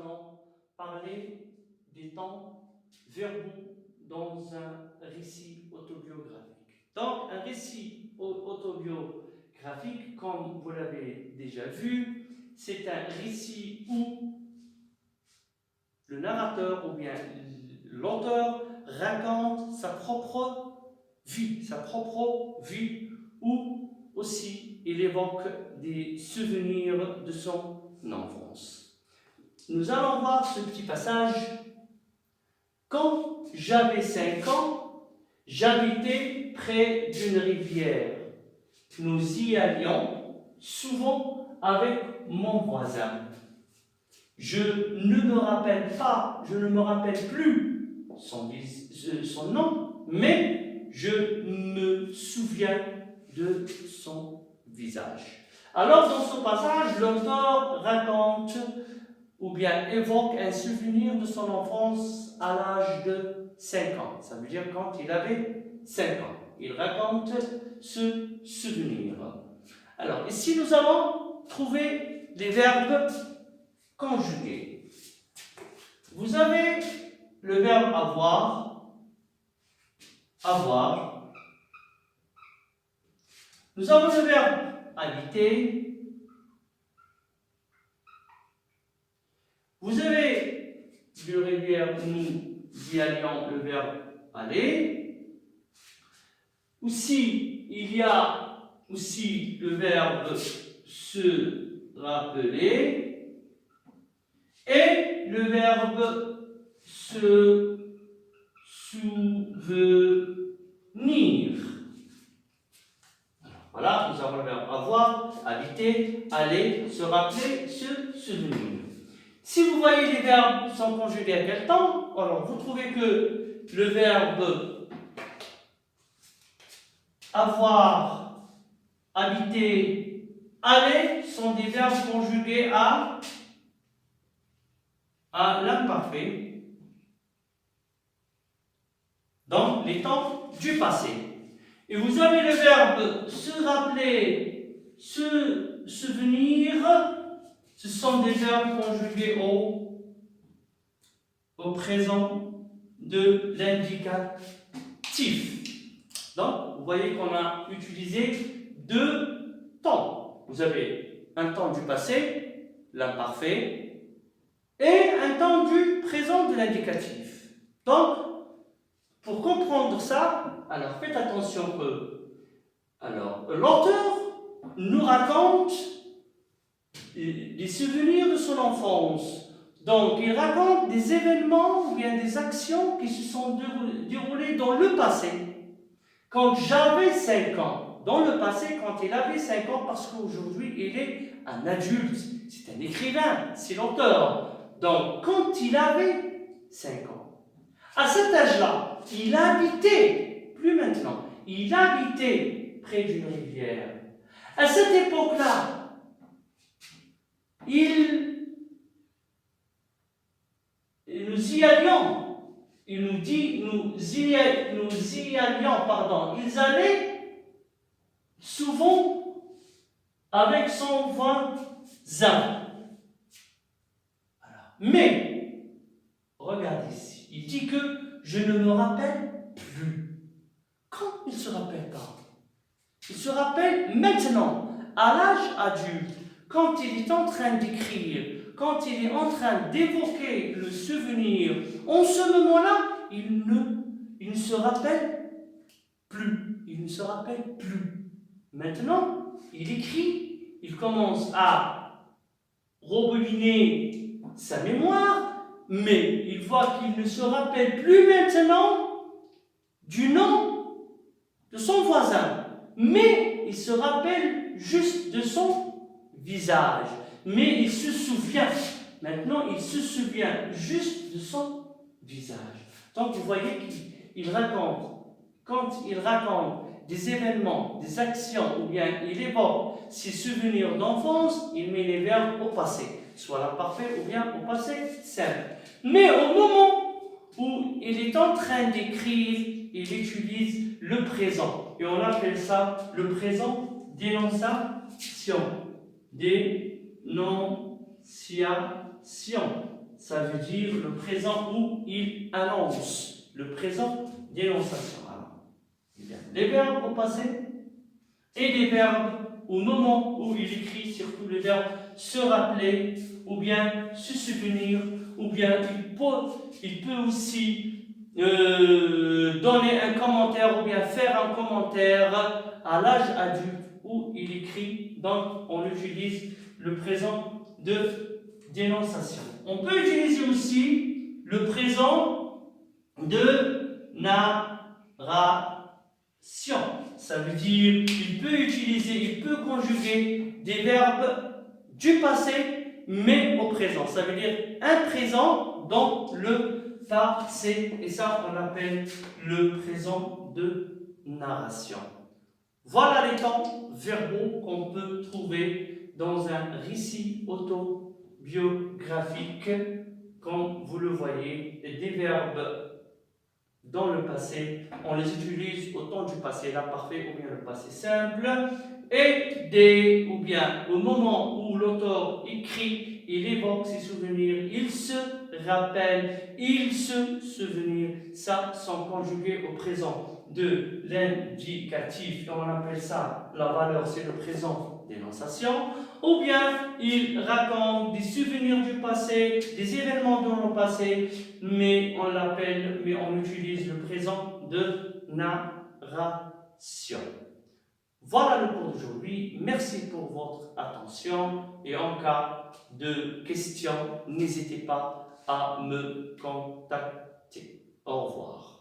allons parler des temps verbaux dans un récit autobiographique. Donc, un récit autobiographique, comme vous l'avez déjà vu, c'est un récit où le narrateur ou bien l'auteur raconte sa propre vie, ou aussi il évoque des souvenirs de son enfance. Nous allons voir ce petit passage. Quand j'avais 5 ans, j'habitais près d'une rivière. Nous y allions souvent avec mon voisin. Je ne me rappelle plus son nom, mais je me souviens de son visage. Alors, dans ce passage, l'auteur raconte ou bien évoque un souvenir de son enfance à l'âge de 5 ans. Ça veut dire quand il avait 5 ans. Il raconte ce souvenir. Alors, ici, nous allons trouver les verbes conjugués. Vous avez le verbe avoir. Nous avons le verbe habiter. Vous avez du rivière, nous y allions, le verbe aller. Aussi, il y a aussi le verbe se rappeler et le verbe se souvenir. Voilà, nous avons le verbe avoir, habiter, aller, se rappeler, se souvenir. Si vous voyez les verbes sont conjugués à quel temps, alors vous trouvez que le verbe avoir, habiter, aller sont des verbes conjugués à l'imparfait, donc les temps du passé. Et vous avez le verbe se rappeler, se souvenir. Ce sont des verbes conjugués au présent de l'indicatif. Donc, vous voyez qu'on a utilisé 2 temps. Vous avez un temps du passé, l'imparfait, et un temps du présent de l'indicatif. Donc, pour comprendre ça, alors faites attention que l'auteur nous raconte les souvenirs de son enfance. Donc, il raconte des événements ou bien des actions qui se sont déroulées dans le passé. Quand j'avais 5 ans, dans le passé, quand il avait 5 ans, parce qu'aujourd'hui, il est un adulte, c'est un écrivain, c'est l'auteur. Donc, quand il avait 5 ans, à cet âge-là, il habitait, plus maintenant, il habitait près d'une rivière. À cette époque-là, nous y allions, il nous dit, nous y allions, ils allaient souvent avec son voisin. Mais, regardez ici, il dit que je ne me rappelle plus. Quand il se rappelle pas? Il se rappelle maintenant, à l'âge adulte, quand il est en train d'écrire, quand il est en train d'évoquer le souvenir, en ce moment-là, il ne se rappelle plus. Il ne se rappelle plus. Maintenant, il écrit, il commence à rebobiner sa mémoire, mais il voit qu'il ne se rappelle plus maintenant du nom de son voisin. Mais il se rappelle juste de son visage. Mais il se souvient. Maintenant, il se souvient juste de son visage. Donc, vous voyez qu'il raconte, quand il raconte des événements, des actions, ou bien il évoque ses souvenirs d'enfance, il met les verbes au passé, soit l'imparfait ou bien au passé simple. Mais au moment où il est en train d'écrire, il utilise le présent. Et on appelle ça le présent d'énonciation. D'énonciation. ça veut dire le présent où il annonce, le présent d'énonciation. Les verbes au passé et des verbes au moment où il écrit, surtout les verbes se rappeler, ou bien se souvenir, ou bien il peut aussi donner un commentaire, ou bien faire un commentaire à l'âge adulte où il écrit. Donc, on utilise le présent de dénonciation. On peut utiliser aussi le présent de narration. Ça veut dire qu'il peut conjuguer des verbes du passé, mais au présent. Ça veut dire un présent dans le passé. Et ça, on l'appelle le présent de narration. Voilà les temps verbaux qu'on peut trouver dans un récit autobiographique. Comme vous le voyez, des verbes dans le passé, on les utilise au temps du passé, l'imparfait ou bien le passé simple, et ou bien au moment où l'auteur écrit, il évoque ses souvenirs, il se rappelle, il se souvenir, ça sont conjugués au présent de l'indicatif, et on appelle ça, la valeur c'est le présent d'énonciation, ou bien il raconte des souvenirs du passé, des événements dans le passé, mais on utilise le présent de narration. Voilà le cours d'aujourd'hui. Merci pour votre attention et en cas de questions, n'hésitez pas à me contacter. Au revoir.